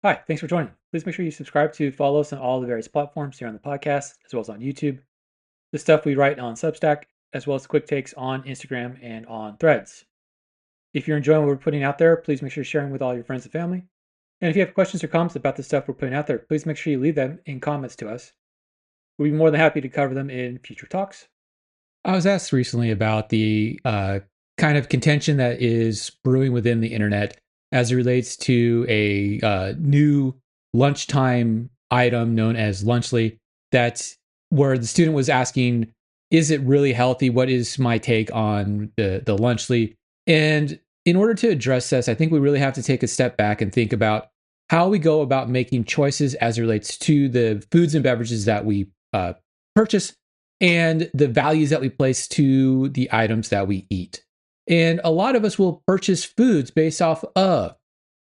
Hi, thanks for joining. Please make sure you subscribe to follow us on all the various platforms here on the podcast, as well as on YouTube. The stuff we write on Substack, as well as quick takes on Instagram and on Threads. If you're enjoying what we're putting out there, please make sure you're sharing with all your friends and family. And if you have questions or comments about the stuff we're putting out there, please make sure you leave them in comments to us. We'd be more than happy to cover them in future talks. I was asked recently about the kind of contention that is brewing within the internet as it relates to a new lunchtime item known as Lunchly. That's where the student was asking, "Is it really healthy? What is my take on the Lunchly?" And in order to address this, I think we really have to take a step back and think about how we go about making choices as it relates to the foods and beverages that we purchase and the values that we place to the items that we eat. And a lot of us will purchase foods based off of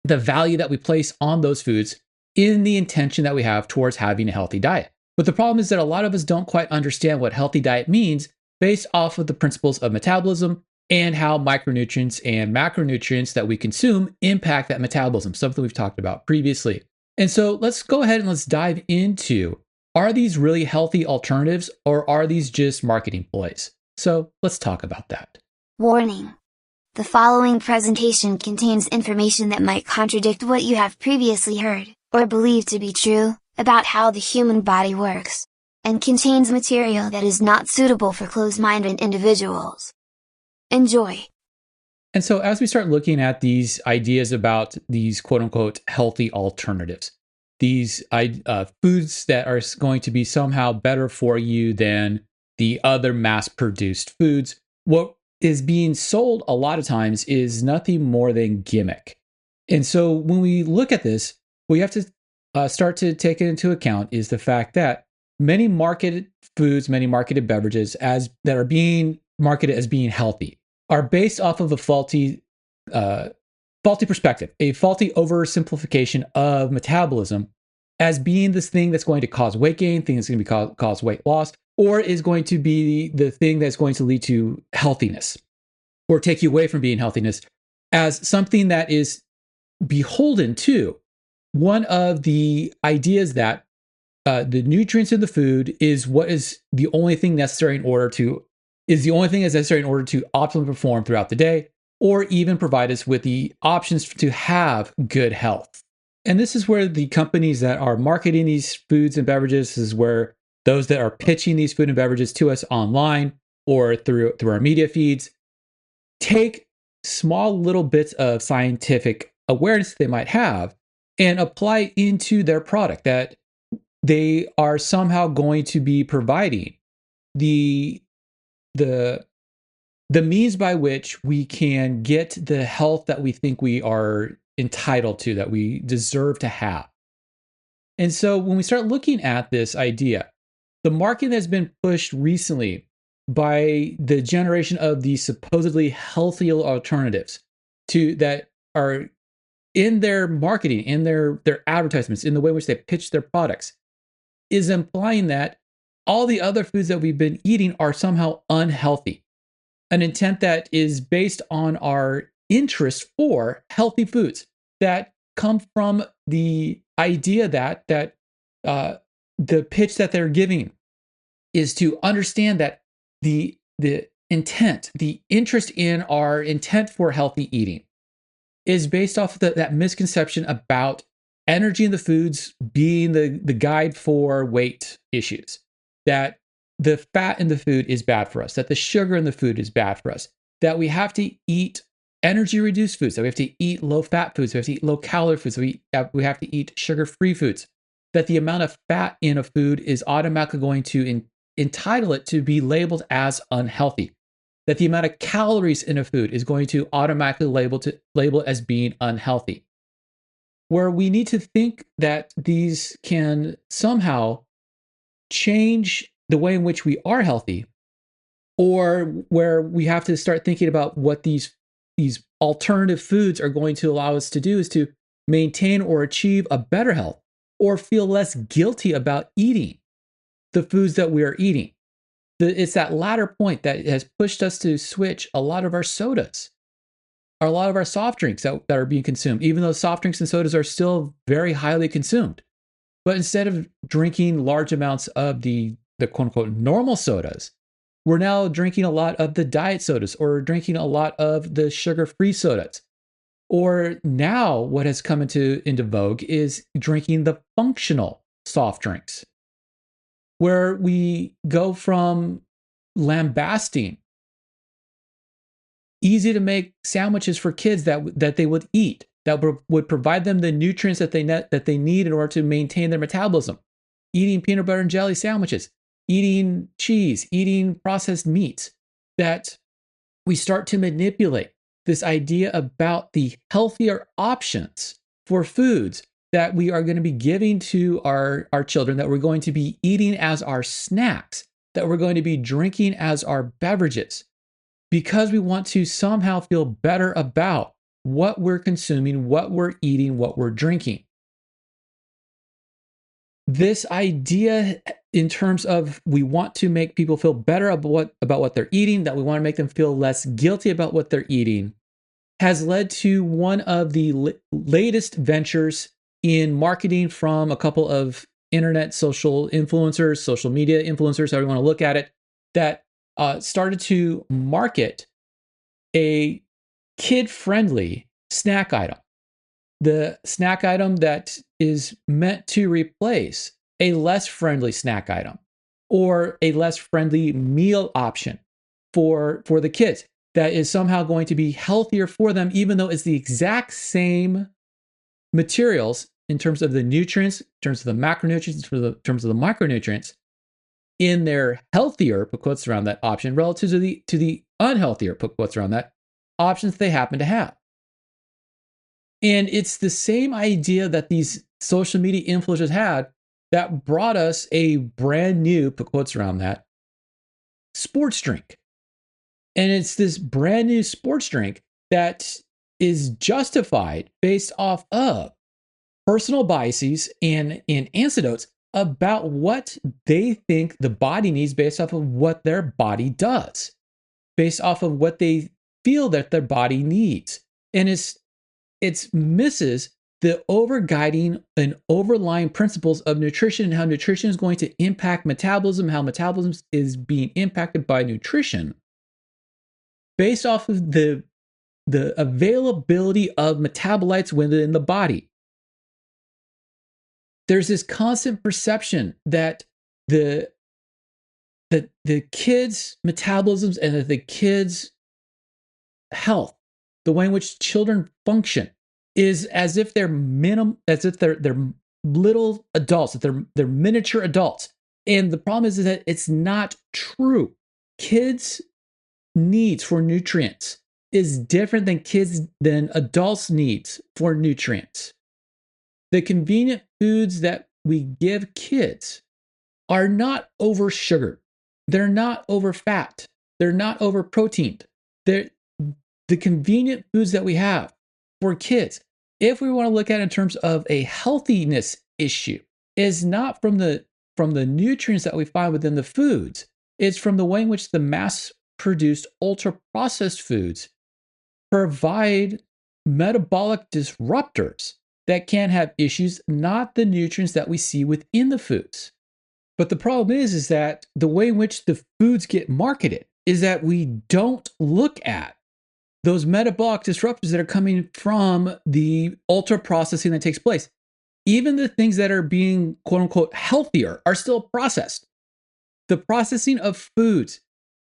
the value that we place on those foods in the intention that we have towards having a healthy diet. But the problem is that a lot of us don't quite understand what healthy diet means based off of the principles of metabolism and how micronutrients and macronutrients that we consume impact that metabolism, something we've talked about previously. And so let's go ahead and let's dive into, are these really healthy alternatives or are these just marketing ploys? So let's talk about that. Warning. The following presentation contains information that might contradict what you have previously heard, or believed to be true, about how the human body works, and contains material that is not suitable for closed-minded individuals. Enjoy. And so as we start looking at these ideas about these quote unquote healthy alternatives, these foods that are going to be somehow better for you than the other mass produced foods, what is being sold a lot of times is nothing more than gimmick. And so when we look at this, what you have to start to take into account is the fact that many marketed foods, many marketed beverages that are being marketed as being healthy are based off of a faulty perspective, a faulty oversimplification of metabolism as being this thing that's going to cause weight gain, thing that's going to cause weight loss, or is going to be the thing that's going to lead to healthiness or take you away from being healthiness as something that is beholden to one of the ideas that the nutrients in the food is what is the only thing necessary in order to optimally perform throughout the day, or even provide us with the options to have good health. And this is where the companies that are marketing these foods and beverages, this is where those that are pitching these food and beverages to us online or through our media feeds take small little bits of scientific awareness that they might have and apply into their product, that they are somehow going to be providing the means by which we can get the health that we think we are entitled to, that we deserve to have. And so when we start looking at this idea, the marketing that's been pushed recently by the generation of these supposedly healthier alternatives to that are in their marketing, in their advertisements, in the way in which they pitch their products, is implying that all the other foods that we've been eating are somehow unhealthy. An intent that is based on our interest for healthy foods that come from the idea that the pitch that they're giving is to understand that the intent, the interest in our intent for healthy eating is based off of that misconception about energy in the foods being the guide for weight issues, that the fat in the food is bad for us, that the sugar in the food is bad for us, that we have to eat energy reduced foods, that we have to eat low fat foods, we have to eat low calorie foods, we have to eat sugar free foods, that the amount of fat in a food is automatically going to entitle it to be labeled as unhealthy, that the amount of calories in a food is going to automatically label as being unhealthy. Where we need to think that these can somehow change the way in which we are healthy, or where we have to start thinking about what these alternative foods are going to allow us to do is to maintain or achieve a better health or feel less guilty about eating the foods that we are eating. It's that latter point that has pushed us to switch a lot of our sodas. are a lot of our soft drinks that are being consumed, even though soft drinks and sodas are still very highly consumed. But instead of drinking large amounts of the quote unquote normal sodas, we're now drinking a lot of the diet sodas or drinking a lot of the sugar-free sodas. Or now what has come into vogue is drinking the functional soft drinks, where we go from lambasting easy to make sandwiches for kids that they would eat, that would provide them the nutrients that they need in order to maintain their metabolism. Eating peanut butter and jelly sandwiches, eating cheese, eating processed meats, that we start to manipulate this idea about the healthier options for foods that we are going to be giving to our children, that we're going to be eating as our snacks, that we're going to be drinking as our beverages, because we want to somehow feel better about what we're consuming, what we're eating, what we're drinking. This idea in terms of we want to make people feel better about what they're eating, that we want to make them feel less guilty about what they're eating, has led to one of the latest ventures in marketing from a couple of internet social influencers, social media influencers, however you want to look at it, that started to market a kid-friendly snack item. The snack item that is meant to replace a less friendly snack item or a less friendly meal option for the kids, that is somehow going to be healthier for them, even though it's the exact same materials in terms of the nutrients, in terms of the macronutrients, in terms of the micronutrients, in their healthier, put quotes around that option, relative to the unhealthier, put quotes around that, options they happen to have. And it's the same idea that these social media influencers had that brought us a brand new, put quotes around that, sports drink. And it's this brand new sports drink that is justified based off of personal biases and anecdotes about what they think the body needs based off of what their body does, based off of what they feel that their body needs. And it misses the overguiding and overlying principles of nutrition and how nutrition is going to impact metabolism, how metabolism is being impacted by nutrition, based off of the availability of metabolites within the body. There's this constant perception that the kids' metabolisms and that the kids' health, the way in which children function, is as if they're little adults, that they're miniature adults. And the problem is that it's not true. Kids' needs for nutrients is different than adults' needs for nutrients. The convenient foods that we give kids are not over sugared. They're not over fat. They're not over proteined. They're the convenient foods that we have for kids, if we want to look at it in terms of a healthiness issue, is not from the nutrients that we find within the foods. It's from the way in which the mass-produced, ultra-processed foods provide metabolic disruptors that can have issues, not the nutrients that we see within the foods. But the problem is that the way in which the foods get marketed is that we don't look at those metabolic disruptors that are coming from the ultra processing that takes place. Even the things that are being quote unquote healthier are still processed. The processing of foods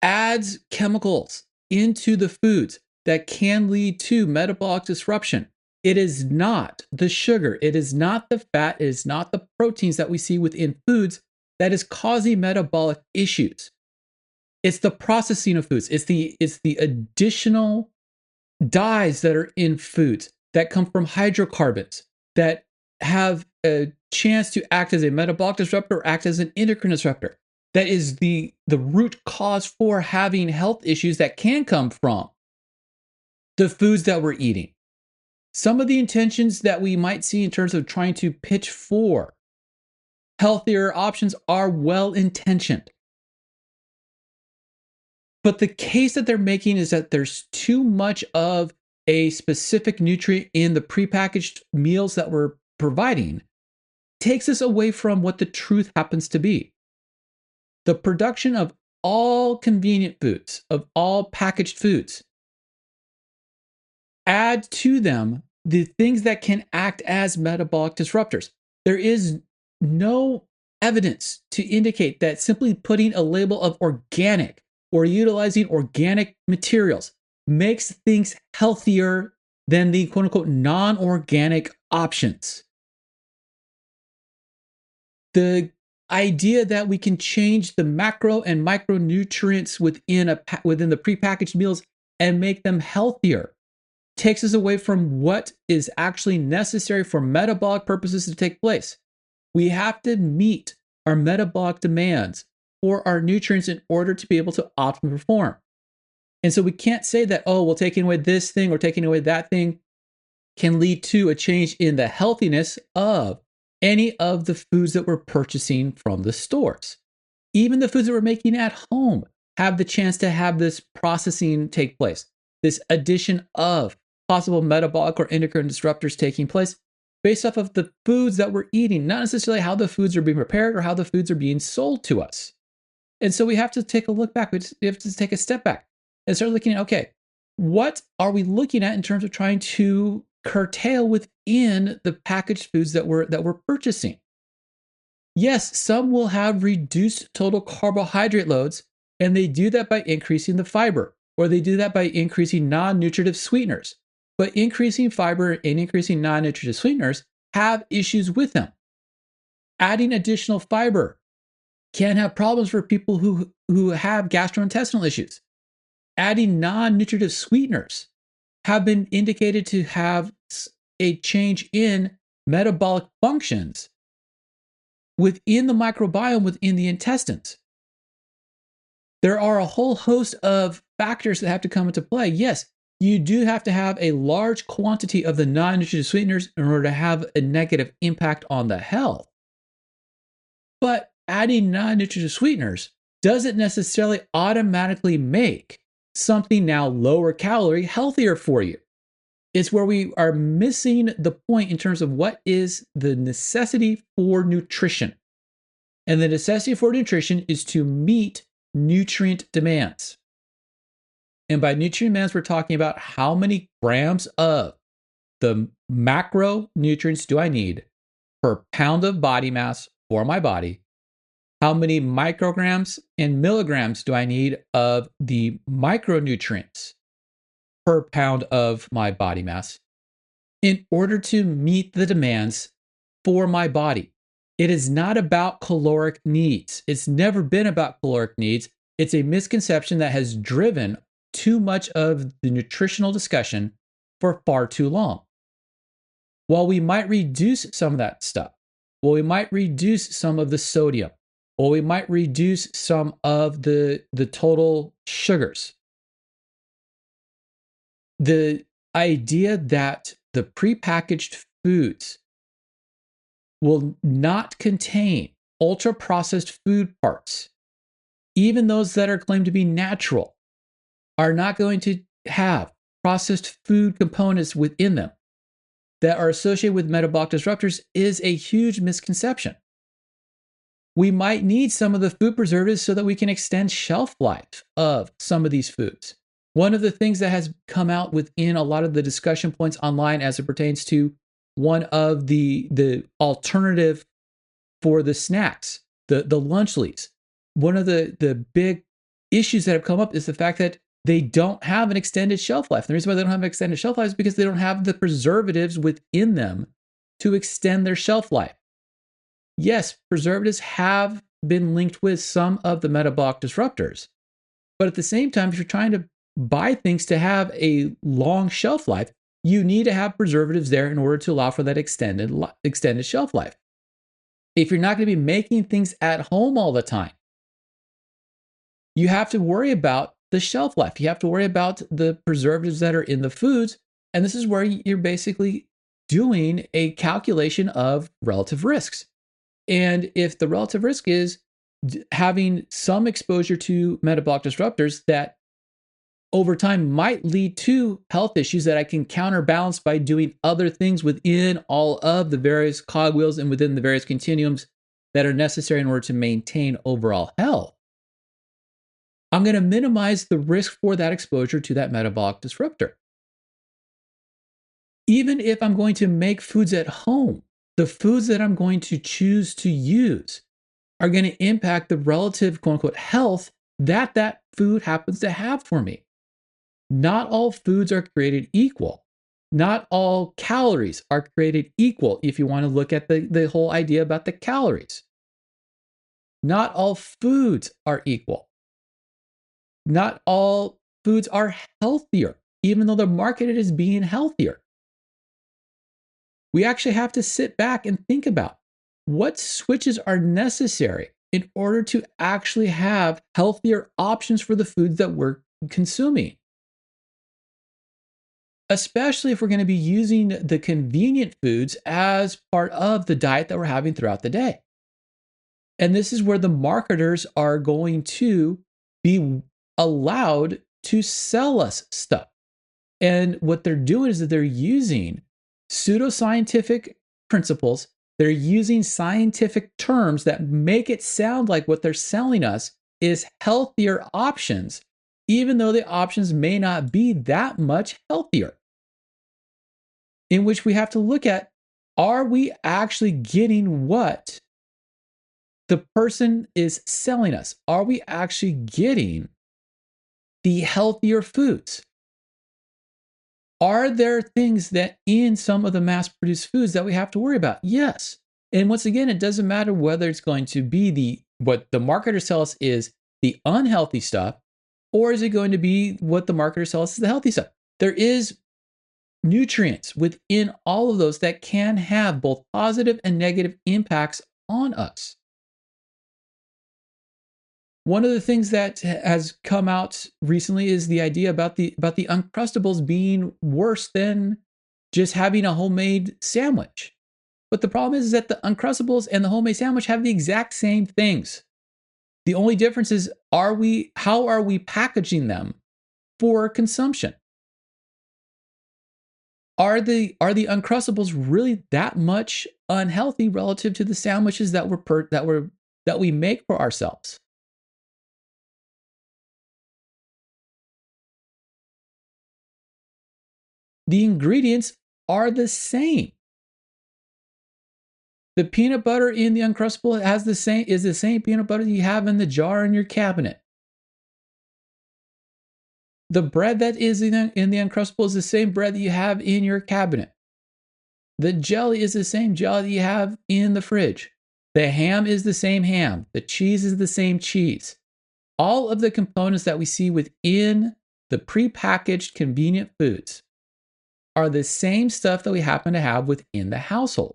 adds chemicals into the foods that can lead to metabolic disruption. It is not the sugar, it is not the fat, it is not the proteins that we see within foods that is causing metabolic issues. It's the processing of foods. It's the additional dyes that are in foods that come from hydrocarbons that have a chance to act as a metabolic disruptor or act as an endocrine disruptor. That is the root cause for having health issues that can come from the foods that we're eating. Some of the intentions that we might see in terms of trying to pitch for healthier options are well-intentioned. But the case that they're making is that there's too much of a specific nutrient in the prepackaged meals that we're providing takes us away from what the truth happens to be. The production of all convenient foods, of all packaged foods, add to them the things that can act as metabolic disruptors. There is no evidence to indicate that simply putting a label of organic or utilizing organic materials makes things healthier than the quote unquote non-organic options. The idea that we can change the macro and micronutrients within the prepackaged meals and make them healthier takes us away from what is actually necessary for metabolic purposes to take place. We have to meet our metabolic demands for our nutrients in order to be able to optimally perform. And so we can't say that, oh, well, taking away this thing or taking away that thing can lead to a change in the healthiness of any of the foods that we're purchasing from the stores. Even the foods that we're making at home have the chance to have this processing take place, this addition of possible metabolic or endocrine disruptors taking place based off of the foods that we're eating, not necessarily how the foods are being prepared or how the foods are being sold to us. And so we have to take a look back. We have to take a step back and start looking at, okay, what are we looking at in terms of trying to curtail within the packaged foods that we're purchasing? Yes, some will have reduced total carbohydrate loads, and they do that by increasing the fiber, or they do that by increasing non-nutritive sweeteners. But increasing fiber and increasing non-nutritive sweeteners have issues with them. Adding additional fiber can have problems for people who have gastrointestinal issues. Adding non-nutritive sweeteners have been indicated to have a change in metabolic functions within the microbiome, within the intestines. There are a whole host of factors that have to come into play. Yes, you do have to have a large quantity of the non-nutritive sweeteners in order to have a negative impact on the health. But adding non-nutritive sweeteners doesn't necessarily automatically make something now lower calorie healthier for you. It's where we are missing the point in terms of what is the necessity for nutrition. And the necessity for nutrition is to meet nutrient demands. And by nutrient demands, we're talking about how many grams of the macronutrients do I need per pound of body mass for my body? How many micrograms and milligrams do I need of the micronutrients per pound of my body mass in order to meet the demands for my body? It is not about caloric needs. It's never been about caloric needs. It's a misconception that has driven too much of the nutritional discussion for far too long. While we might reduce some of that stuff, while we might reduce some of the sodium, or we might reduce some of the total sugars, the idea that the prepackaged foods will not contain ultra-processed food parts, even those that are claimed to be natural, are not going to have processed food components within them that are associated with metabolic disruptors is a huge misconception. We might need some of the food preservatives so that we can extend shelf life of some of these foods. One of the things that has come out within a lot of the discussion points online as it pertains to one of the alternative for the snacks, the lunchlies, one of the big issues that have come up is the fact that they don't have an extended shelf life. The reason why they don't have an extended shelf life is because they don't have the preservatives within them to extend their shelf life. Yes, preservatives have been linked with some of the metabolic disruptors. But at the same time, if you're trying to buy things to have a long shelf life, you need to have preservatives there in order to allow for that extended shelf life. If you're not going to be making things at home all the time, you have to worry about the shelf life. You have to worry about the preservatives that are in the foods. And this is where you're basically doing a calculation of relative risks. And if the relative risk is having some exposure to metabolic disruptors that over time might lead to health issues that I can counterbalance by doing other things within all of the various cogwheels and within the various continuums that are necessary in order to maintain overall health. I'm going to minimize the risk for that exposure to that metabolic disruptor. Even if I'm going to make foods at home, the foods that I'm going to choose to use are going to impact the relative quote unquote health that that food happens to have for me. Not all foods are created equal. Not all calories are created equal if you want to look at the whole idea about the calories. Not all foods are equal. Not all foods are healthier, even though they're marketed as being healthier. We actually have to sit back and think about what switches are necessary in order to actually have healthier options for the foods that we're consuming. Especially if we're going to be using the convenient foods as part of the diet that we're having throughout the day. And this is where the marketers are going to be allowed to sell us stuff. And what they're doing is that they're using pseudoscientific principles. They're using scientific terms that make it sound like what they're selling us is healthier options, even though the options may not be that much healthier. In which we have to look at, are we actually getting what the person is selling us? Are we actually getting the healthier foods? Are there things that in some of the mass-produced foods that we have to worry about? Yes. And once again, it doesn't matter whether it's going to be what the marketers tell us is the unhealthy stuff, or is it going to be what the marketers tell us is the healthy stuff? There is nutrients within all of those that can have both positive and negative impacts on us. One of the things that has come out recently is the idea about the Uncrustables being worse than just having a homemade sandwich. But the problem is that the Uncrustables and the homemade sandwich have the exact same things. The only difference is how are we packaging them for consumption? Are the Uncrustables really that much unhealthy relative to the sandwiches that we make for ourselves? The ingredients are the same. The peanut butter in the Uncrustable is the same peanut butter you have in the jar in your cabinet. The bread that is in the Uncrustable is the same bread that you have in your cabinet. The jelly is the same jelly that you have in the fridge. The ham is the same ham. The cheese is the same cheese. All of the components that we see within the prepackaged convenient foods are the same stuff that we happen to have within the household.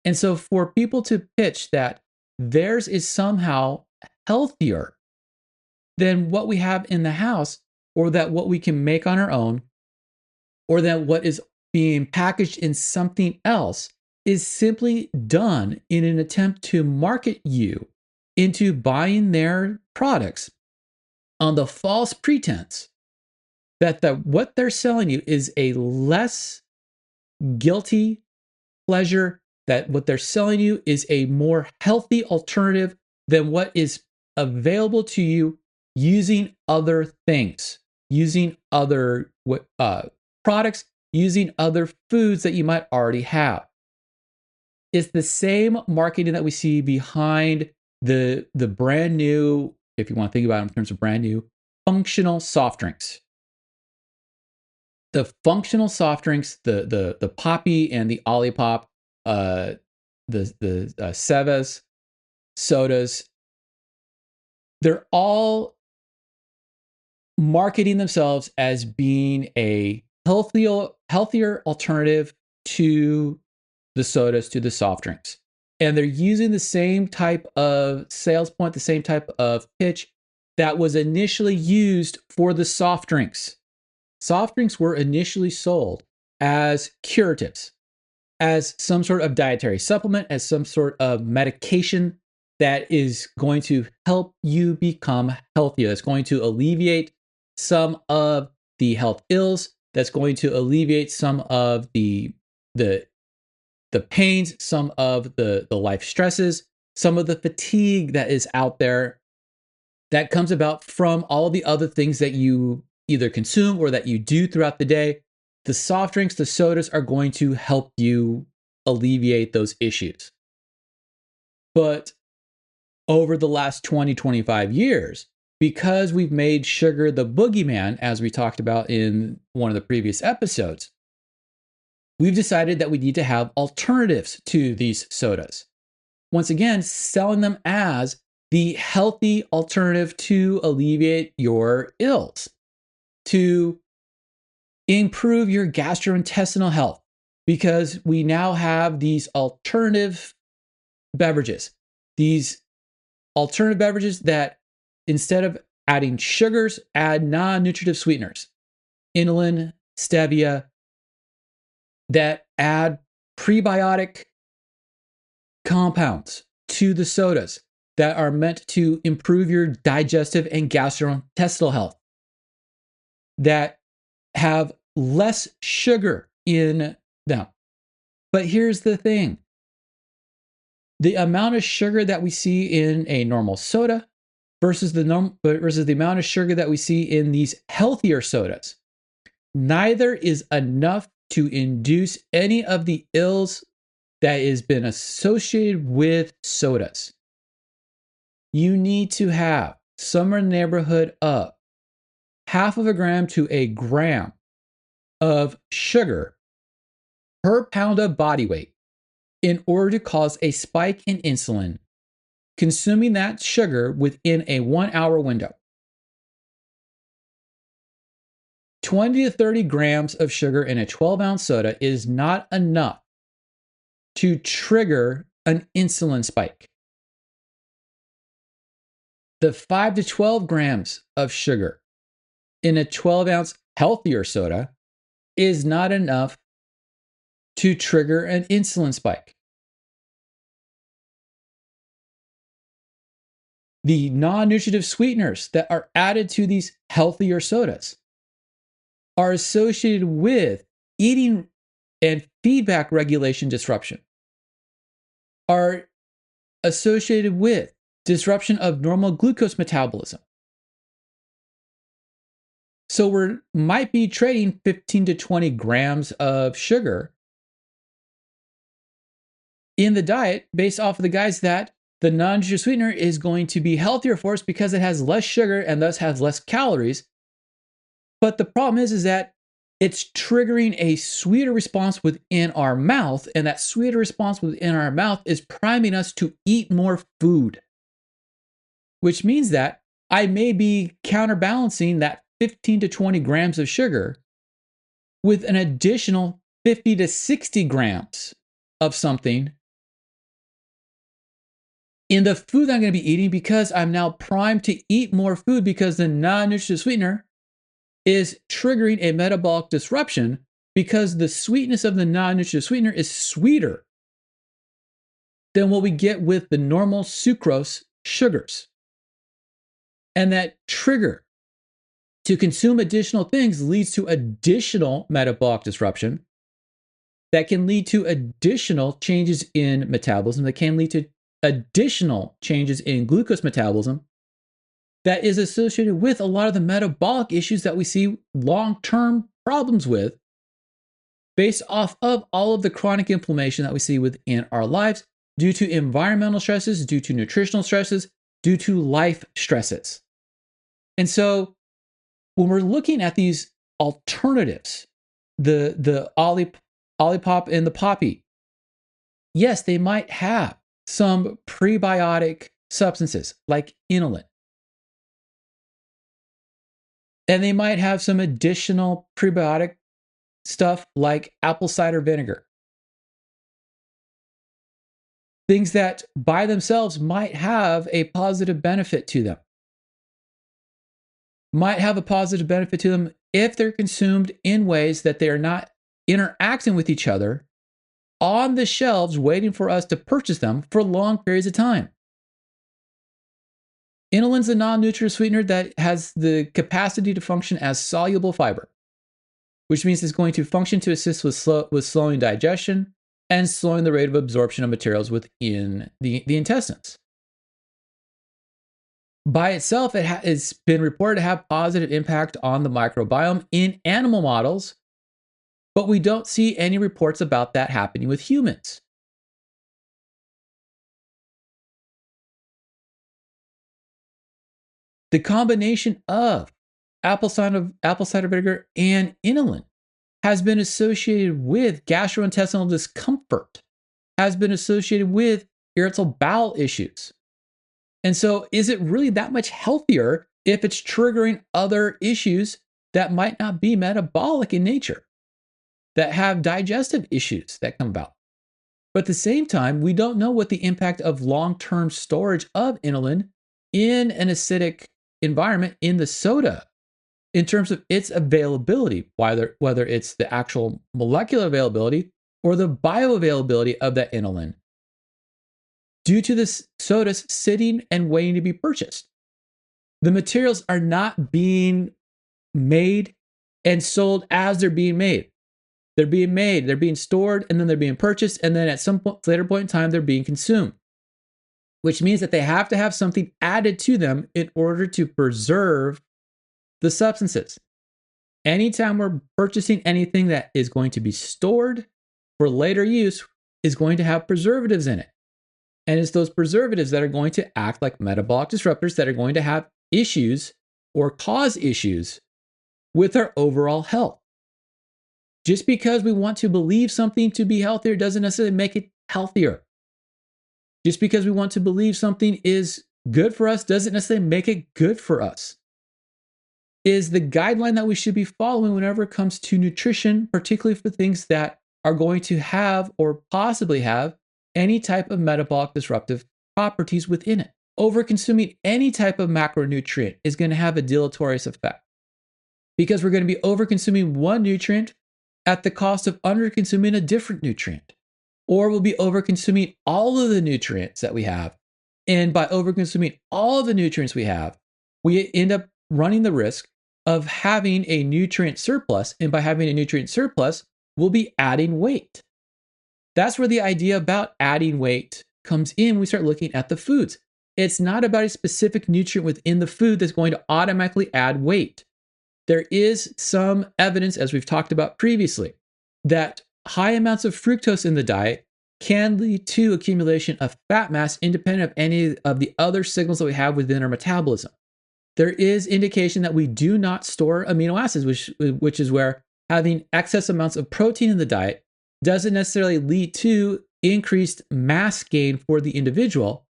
And so for people to pitch that theirs is somehow healthier than what we have in the house, or that what we can make on our own, or that what is being packaged in something else is simply done in an attempt to market you into buying their products on the false pretense that what they're selling you is a less guilty pleasure, that what they're selling you is a more healthy alternative than what is available to you using other things, using other products, using other foods that you might already have. It's the same marketing that we see behind the brand new, if you want to think about it in terms of brand new, functional soft drinks. The functional soft drinks, the Poppy and the Olipop, the Sevas, sodas, they're all marketing themselves as being a healthier alternative to the sodas, to the soft drinks. And they're using the same type of sales point, the same type of pitch that was initially used for the soft drinks. Soft drinks were initially sold as curatives, as some sort of dietary supplement, as some sort of medication that is going to help you become healthier. That's going to alleviate some of the health ills, that's going to alleviate some of the pains, some of the life stresses, some of the fatigue that is out there that comes about from all the other things that you either consume or that you do throughout the day. The soft drinks, the sodas are going to help you alleviate those issues. But over the last 20, 25 years, because we've made sugar the boogeyman, as we talked about in one of the previous episodes, we've decided that we need to have alternatives to these sodas. Once again, selling them as the healthy alternative to alleviate your ills, to improve your gastrointestinal health, because we now have these alternative beverages, that instead of adding sugars, add non-nutritive sweeteners, inulin, stevia, that add prebiotic compounds to the sodas that are meant to improve your digestive and gastrointestinal health, that have less sugar in them. But here's the thing. The amount of sugar that we see in a normal soda versus the amount of sugar that we see in these healthier sodas, neither is enough to induce any of the ills that has been associated with sodas. You need to have somewhere in the neighborhood of 0.5 gram to 1 gram of sugar per pound of body weight in order to cause a spike in insulin, consuming that sugar within a 1-hour window. 20 to 30 grams of sugar in a 12-ounce soda is not enough to trigger an insulin spike. The 5 to 12 grams of sugar in a 12-ounce healthier soda is not enough to trigger an insulin spike. The non-nutritive sweeteners that are added to these healthier sodas are associated with eating and feedback regulation disruption, are associated with disruption of normal glucose metabolism. So we might be trading 15 to 20 grams of sugar in the diet based off of the guys that the non-nutritive sweetener is going to be healthier for us because it has less sugar and thus has less calories. But the problem is that it's triggering a sweeter response within our mouth, and that sweeter response within our mouth is priming us to eat more food, which means that I may be counterbalancing that 15 to 20 grams of sugar with an additional 50 to 60 grams of something in the food I'm going to be eating, because I'm now primed to eat more food because the non-nutritive sweetener is triggering a metabolic disruption, because the sweetness of the non-nutritive sweetener is sweeter than what we get with the normal sucrose sugars. And that trigger to consume additional things leads to additional metabolic disruption that can lead to additional changes in metabolism, that can lead to additional changes in glucose metabolism, that is associated with a lot of the metabolic issues that we see long-term problems with, based off of all of the chronic inflammation that we see within our lives due to environmental stresses, due to nutritional stresses, due to life stresses. And so when we're looking at these alternatives, the Olipop and the Poppi, yes, they might have some prebiotic substances like inulin. And they might have some additional prebiotic stuff like apple cider vinegar. Things that by themselves might have a positive benefit to them. Might have a positive benefit to them if they're consumed in ways that they are not interacting with each other on the shelves waiting for us to purchase them for long periods of time. Inulin's a non-nutrient sweetener that has the capacity to function as soluble fiber, which means it's going to function to assist with slowing digestion and slowing the rate of absorption of materials within the intestines. By itself, it's been reported to have positive impact on the microbiome in animal models, but we don't see any reports about that happening with humans. The combination of apple cider vinegar and inulin has been associated with gastrointestinal discomfort, has been associated with irritable bowel issues. And so, is it really that much healthier if it's triggering other issues that might not be metabolic in nature, that have digestive issues that come about? But at the same time, we don't know what the impact of long-term storage of inulin in an acidic environment in the soda in terms of its availability, whether it's the actual molecular availability or the bioavailability of that inulin, due to this sodas sitting and waiting to be purchased. The materials are not being made and sold as they're being made. They're being stored, and then they're being purchased, and then at some later point in time, they're being consumed, which means that they have to have something added to them in order to preserve the substances. Anytime we're purchasing anything that is going to be stored for later use is going to have preservatives in it. And it's those preservatives that are going to act like metabolic disruptors that are going to have issues or cause issues with our overall health. Just because we want to believe something to be healthier doesn't necessarily make it healthier. Just because we want to believe something is good for us doesn't necessarily make it good for us. Is the guideline that we should be following whenever it comes to nutrition, particularly for things that are going to have or possibly have any type of metabolic disruptive properties within it. Overconsuming any type of macronutrient is going to have a deleterious effect because we're going to be overconsuming one nutrient at the cost of underconsuming a different nutrient. Or we'll be overconsuming all of the nutrients that we have. And by overconsuming all of the nutrients we have, we end up running the risk of having a nutrient surplus. And by having a nutrient surplus, we'll be adding weight. That's where the idea about adding weight comes in. We start looking at the foods. It's not about a specific nutrient within the food that's going to automatically add weight. There is some evidence, as we've talked about previously, that high amounts of fructose in the diet can lead to accumulation of fat mass independent of any of the other signals that we have within our metabolism. There is indication that we do not store amino acids, which is where having excess amounts of protein in the diet doesn't necessarily lead to increased mass gain for the individual,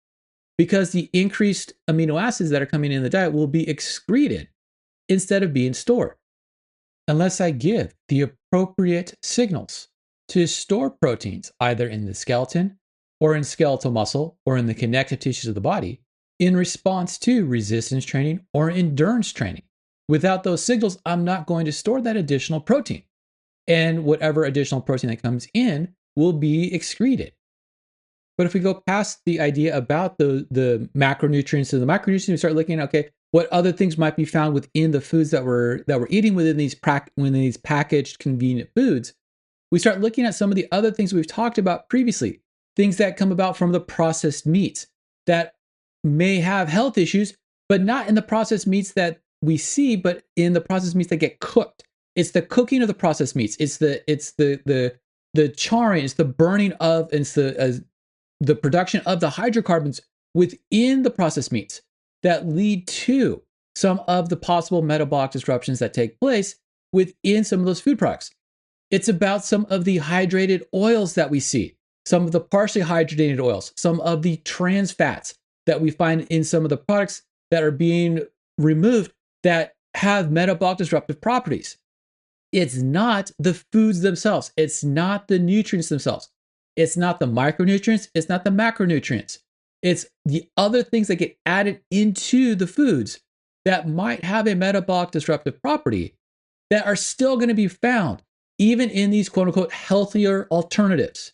because the increased amino acids that are coming in the diet will be excreted instead of being stored. Unless I give the appropriate signals to store proteins either in the skeleton or in skeletal muscle or in the connective tissues of the body in response to resistance training or endurance training. Without those signals, I'm not going to store that additional protein. And whatever additional protein that comes in will be excreted. But if we go past the idea about the macronutrients and the micronutrients, we start looking at, okay, what other things might be found within the foods that we're eating within these packaged convenient foods. We start looking at some of the other things we've talked about previously, things that come about from the processed meats that may have health issues, but not in the processed meats that we see, but in the processed meats that get cooked. It's the cooking of the processed meats. It's the charring. It's the burning of. It's the production of the hydrocarbons within the processed meats that lead to some of the possible metabolic disruptions that take place within some of those food products. It's about some of the hydrated oils that we see, some of the partially hydrated oils, some of the trans fats that we find in some of the products that are being removed that have metabolic disruptive properties. It's not the foods themselves. It's not the nutrients themselves. It's not the micronutrients. It's not the macronutrients. It's the other things that get added into the foods that might have a metabolic disruptive property that are still going to be found even in these quote unquote healthier alternatives.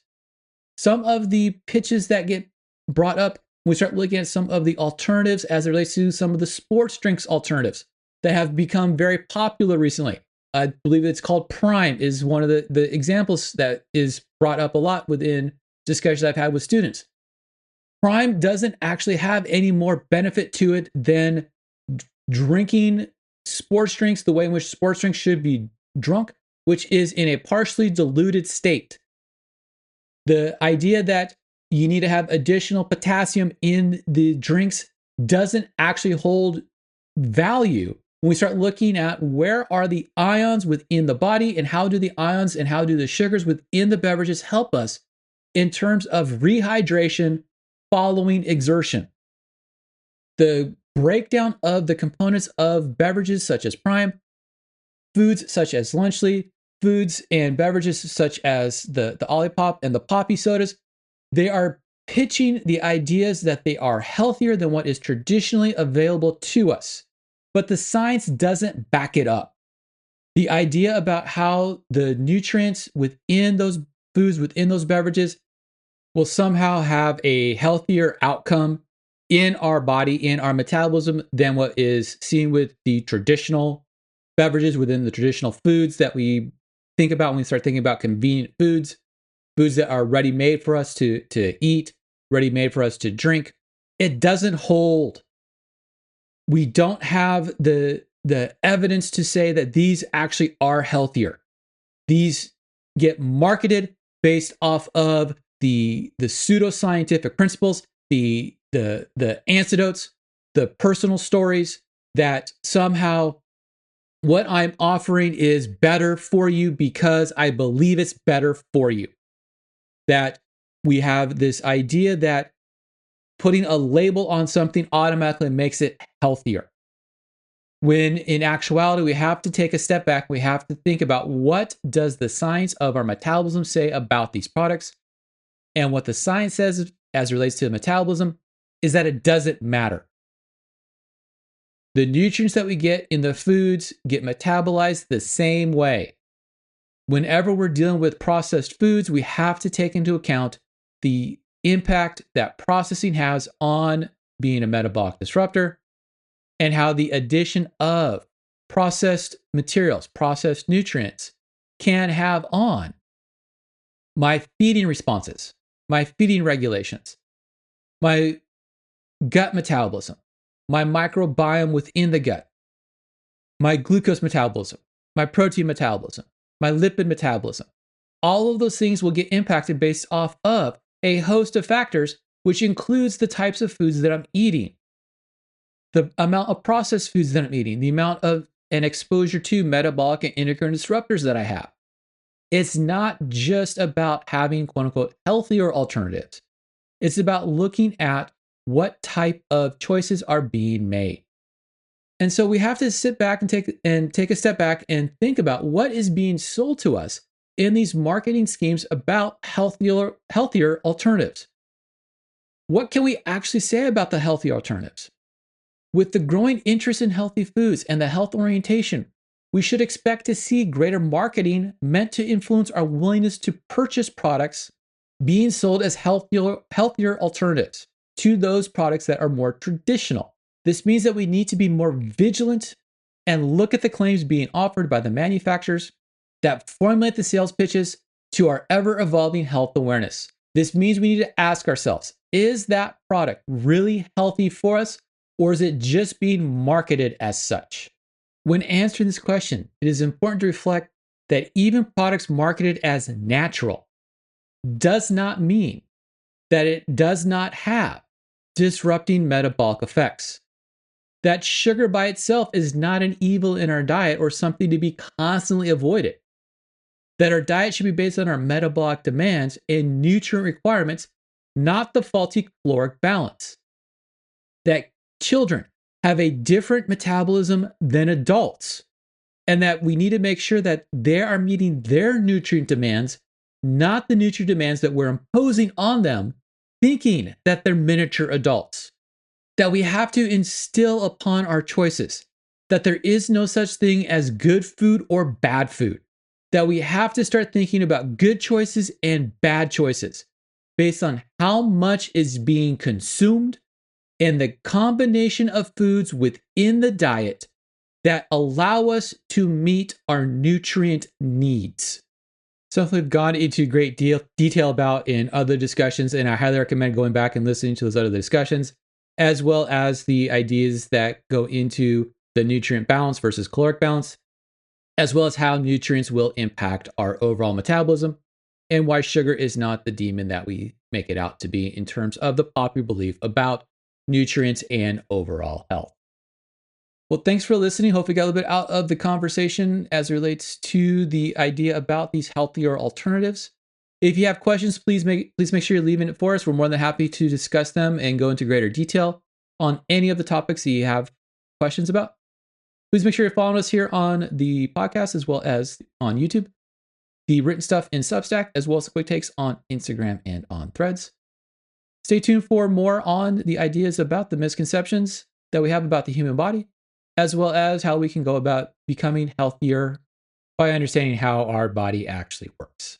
Some of the pitches that get brought up When we start looking at some of the alternatives as it relates to some of the sports drinks alternatives that have become very popular recently. I believe it's called Prime is one of the examples that is brought up a lot within discussions I've had with students. Prime doesn't actually have any more benefit to it than drinking sports drinks the way in which sports drinks should be drunk, which is in a partially diluted state. The idea that you need to have additional potassium in the drinks doesn't actually hold value when we start looking at where are the ions within the body and how do the ions and how do the sugars within the beverages help us in terms of rehydration following exertion. The breakdown of the components of beverages such as Prime, foods such as Lunchly, foods and beverages such as the Olipop and the Poppy sodas, they are pitching the ideas that they are healthier than what is traditionally available to us. But the science doesn't back it up. The idea about how the nutrients within those foods, within those beverages, will somehow have a healthier outcome in our body, in our metabolism, than what is seen with the traditional beverages within the traditional foods that we think about when we start thinking about convenient foods, foods that are ready-made for us to eat, ready-made for us to drink. It doesn't hold. We don't have the evidence to say that these actually are healthier. These get marketed based off of the pseudoscientific principles, the anecdotes, the personal stories that somehow what I'm offering is better for you because I believe it's better for you. That we have this idea that putting a label on something automatically makes it healthier. When in actuality, we have to take a step back. We have to think about what does the science of our metabolism say about these products? And what the science says as it relates to metabolism is that it doesn't matter. The nutrients that we get in the foods get metabolized the same way. Whenever we're dealing with processed foods, we have to take into account the impact that processing has on being a metabolic disruptor and how the addition of processed materials, processed nutrients can have on my feeding responses, my feeding regulations, my gut metabolism, my microbiome within the gut, my glucose metabolism, my protein metabolism, my lipid metabolism. All of those things will get impacted based off of a host of factors, which includes the types of foods that I'm eating, the amount of processed foods that I'm eating, the amount of an exposure to metabolic and endocrine disruptors that I have. It's not just about having quote unquote healthier alternatives. It's about looking at what type of choices are being made. And so we have to sit back and take a step back and think about what is being sold to us in these marketing schemes about healthier alternatives. What can we actually say about the healthy alternatives? With the growing interest in healthy foods and the health orientation, we should expect to see greater marketing meant to influence our willingness to purchase products being sold as healthier alternatives to those products that are more traditional. This means that we need to be more vigilant and look at the claims being offered by the manufacturers that formulate the sales pitches to our ever-evolving health awareness. This means we need to ask ourselves, is that product really healthy for us, or is it just being marketed as such? When answering this question, it is important to reflect that even products marketed as natural does not mean that it does not have disrupting metabolic effects. That sugar by itself is not an evil in our diet or something to be constantly avoided. That our diet should be based on our metabolic demands and nutrient requirements, not the faulty caloric balance. That children have a different metabolism than adults, and that we need to make sure that they are meeting their nutrient demands, not the nutrient demands that we're imposing on them, thinking that they're miniature adults. That we have to instill upon our choices that there is no such thing as good food or bad food. That we have to start thinking about good choices and bad choices. based on how much is being consumed and the combination of foods within the diet that allow us to meet our nutrient needs. Something we've gone into great detail about in other discussions, and I highly recommend going back and listening to those other discussions, as well as the ideas that go into the nutrient balance versus caloric balance, as well as how nutrients will impact our overall metabolism, and why sugar is not the demon that we make it out to be in terms of the popular belief about nutrients and overall health. Well, thanks for listening. Hope we got a little bit out of the conversation as it relates to the idea about these healthier alternatives. If you have questions, please make sure you're leaving it for us. We're more than happy to discuss them and go into greater detail on any of the topics that you have questions about. Please make sure you're following us here on the podcast as well as on YouTube, the written stuff in Substack, as well as the quick takes on Instagram and on Threads. Stay tuned for more on the ideas about the misconceptions that we have about the human body, as well as how we can go about becoming healthier by understanding how our body actually works.